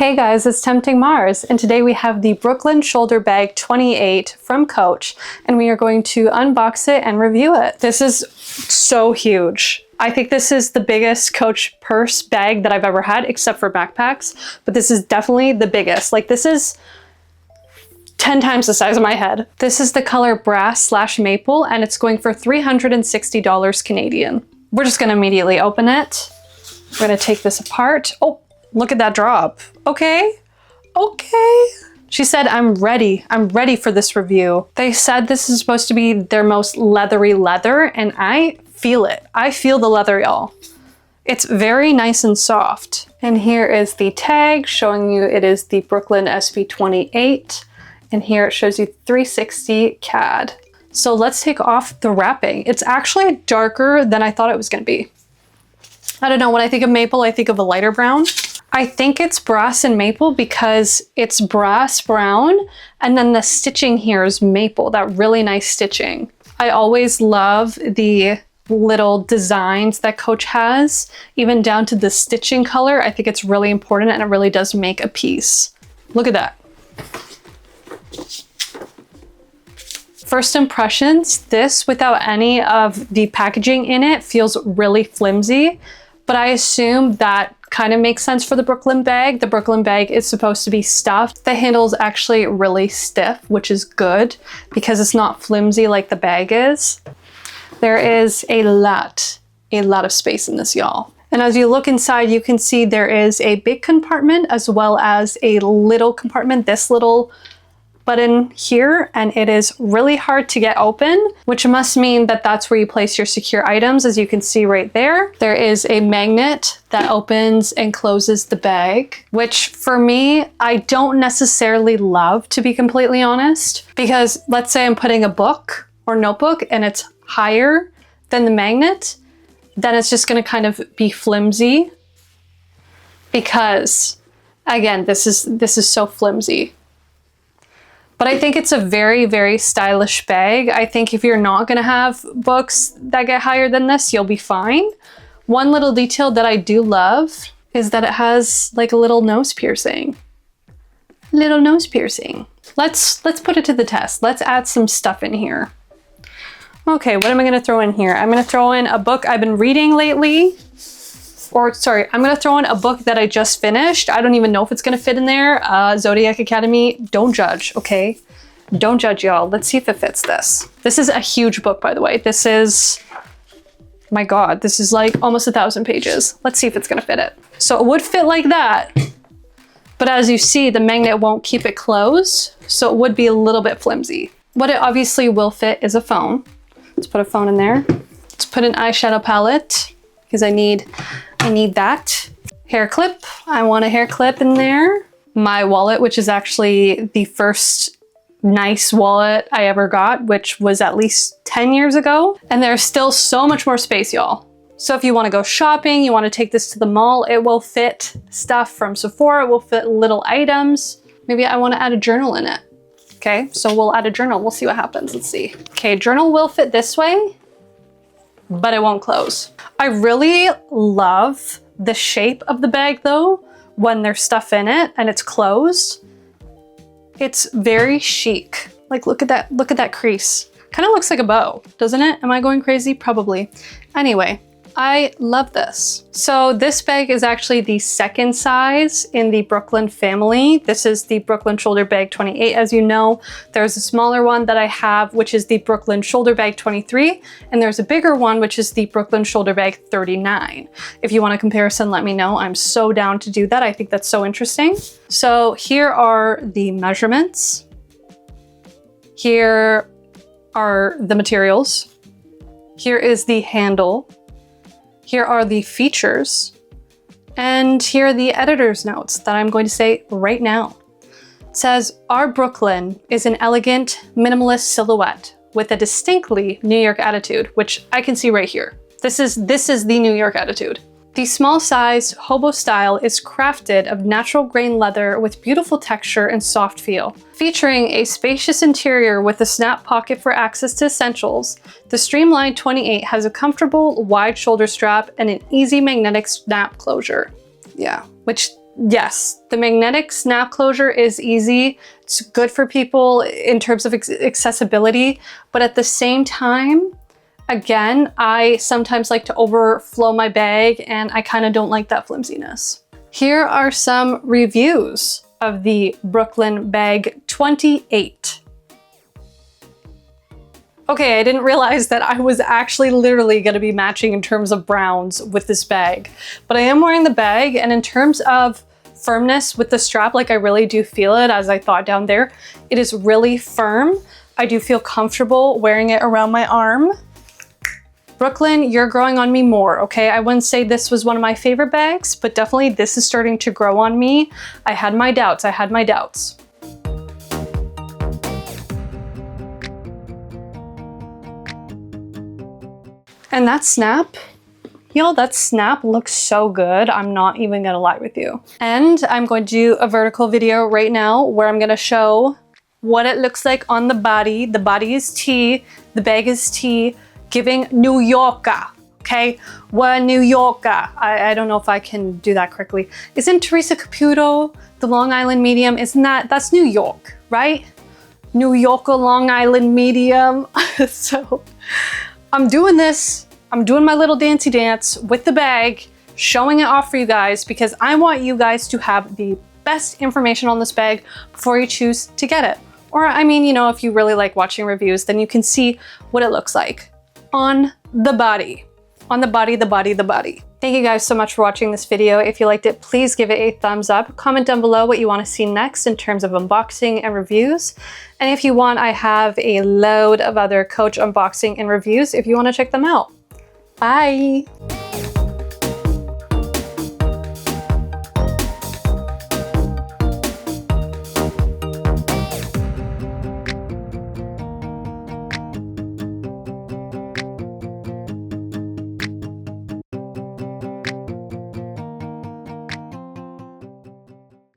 Hey guys, it's Tempting Mars, and today we have the Brooklyn Shoulder Bag 28 from Coach, and we are going to unbox it and review it. This is so huge. I think this is the biggest Coach purse bag that I've ever had, except for backpacks, but this is definitely the biggest. Like, this is 10 times the size of my head. This is the color Brass/Maple, and it's going for $360 Canadian. We're just gonna immediately open it. We're gonna take this apart. Oh, look at that drop. Okay. She said, I'm ready for this review. They said this is supposed to be their most leathery leather, and I feel it. I feel the leather, y'all. It's very nice and soft. And here is the tag showing you it is the Brooklyn SB28. And here it shows you 360 CAD. So let's take off the wrapping. It's actually darker than I thought it was gonna be. I don't know, when I think of maple, I think of a lighter brown. I think it's brass and maple because it's brass brown, and then the stitching here is maple, that really nice stitching. I always love the little designs that Coach has, even down to the stitching color. I think it's really important, and it really does make a piece. Look at that. First impressions, this without any of the packaging in it feels really flimsy, but I assume that kind of makes sense for the Brooklyn bag. The Brooklyn bag is supposed to be stuffed. The handle is actually really stiff, which is good because it's not flimsy like the bag is. There is a lot of space in this, y'all. And as you look inside, you can see there is a big compartment as well as a little compartment, this little button here, and it is really hard to get open, which must mean that that's where you place your secure items. As you can see right there, there is a magnet that opens and closes the bag, which for me, I don't necessarily love, to be completely honest, because let's say I'm putting a book or notebook and it's higher than the magnet, then it's just gonna kind of be flimsy because, again, this is so flimsy. But I think it's a very, very stylish bag. I think if you're not gonna have books that get higher than this, you'll be fine. One little detail that I do love is that it has like a little nose piercing. Little nose piercing. Let's put it to the test. Let's add some stuff in here. Okay, what am I gonna throw in here? I'm gonna throw in a book I've been reading lately. Or sorry, I'm gonna throw in a book that I just finished. I don't even know if it's gonna fit in there. Zodiac Academy, don't judge, okay? Don't judge, y'all. Let's see if it fits this. This is a huge book, by the way. This is, my God, this is like almost 1,000 pages. Let's see if it's gonna fit it. So it would fit like that, but as you see, the magnet won't keep it closed, so it would be a little bit flimsy. What it obviously will fit is a phone. Let's put a phone in there. Let's put an eyeshadow palette, because I need that. Hair clip, I want a hair clip in there. My wallet, which is actually the first nice wallet I ever got, which was at least 10 years ago. And there's still so much more space, y'all. So if you wanna go shopping, you wanna take this to the mall, it will fit stuff from Sephora, it will fit little items. Maybe I wanna add a journal in it. Okay, so we'll add a journal, we'll see what happens, let's see. Okay, journal will fit this way, but it won't close. I really love the shape of the bag though, when there's stuff in it and it's closed. It's very chic. Like, look at that crease. Kind of looks like a bow, doesn't it? Am I going crazy? Probably. Anyway, I love this. So this bag is actually the second size in the Brooklyn family. This is the Brooklyn Shoulder Bag 28. As you know, there's a smaller one that I have, which is the Brooklyn Shoulder Bag 23, and there's a bigger one, which is the Brooklyn Shoulder Bag 39. If you want a comparison, let me know. I'm so down to do that. I think that's so interesting. So here are the measurements. Here are the materials. Here is the handle. Here are the features, and here are the editor's notes that I'm going to say right now. It says, our Brooklyn is an elegant, minimalist silhouette with a distinctly New York attitude, which I can see right here. This is the New York attitude. The small-sized hobo style is crafted of natural grain leather with beautiful texture and soft feel. Featuring a spacious interior with a snap pocket for access to essentials, the Streamline 28 has a comfortable, wide shoulder strap and an easy magnetic snap closure. Yeah, which yes, the magnetic snap closure is easy. It's good for people in terms of accessibility, but at the same time, again, I sometimes like to overflow my bag and I kind of don't like that flimsiness. Here are some reviews of the Brooklyn Bag 28. Okay, I didn't realize that I was actually literally gonna be matching in terms of browns with this bag, but I am wearing the bag, and in terms of firmness with the strap, like I really do feel it, as I thought down there. It is really firm. I do feel comfortable wearing it around my arm. Brooklyn, you're growing on me more, okay? I wouldn't say this was one of my favorite bags, but definitely this is starting to grow on me. I had my doubts. And that snap, y'all, that snap looks so good. I'm not even gonna lie with you. And I'm going to do a vertical video right now where I'm gonna show what it looks like on the body. The body is T, the bag is T, giving New Yorker, okay? We're New Yorker. I don't know if I can do that correctly. Isn't Teresa Caputo the Long Island medium? That's New York, right? New Yorker, Long Island medium. So I'm doing this. I'm doing my little dancey dance with the bag, showing it off for you guys because I want you guys to have the best information on this bag before you choose to get it. Or, I mean, you know, if you really like watching reviews, then you can see what it looks like on the body. On the body, the body, the body. Thank you guys so much for watching this video. If you liked it, please give it a thumbs up. Comment down below what you want to see next in terms of unboxing and reviews. And if you want, I have a load of other Coach unboxing and reviews if you want to check them out. Bye!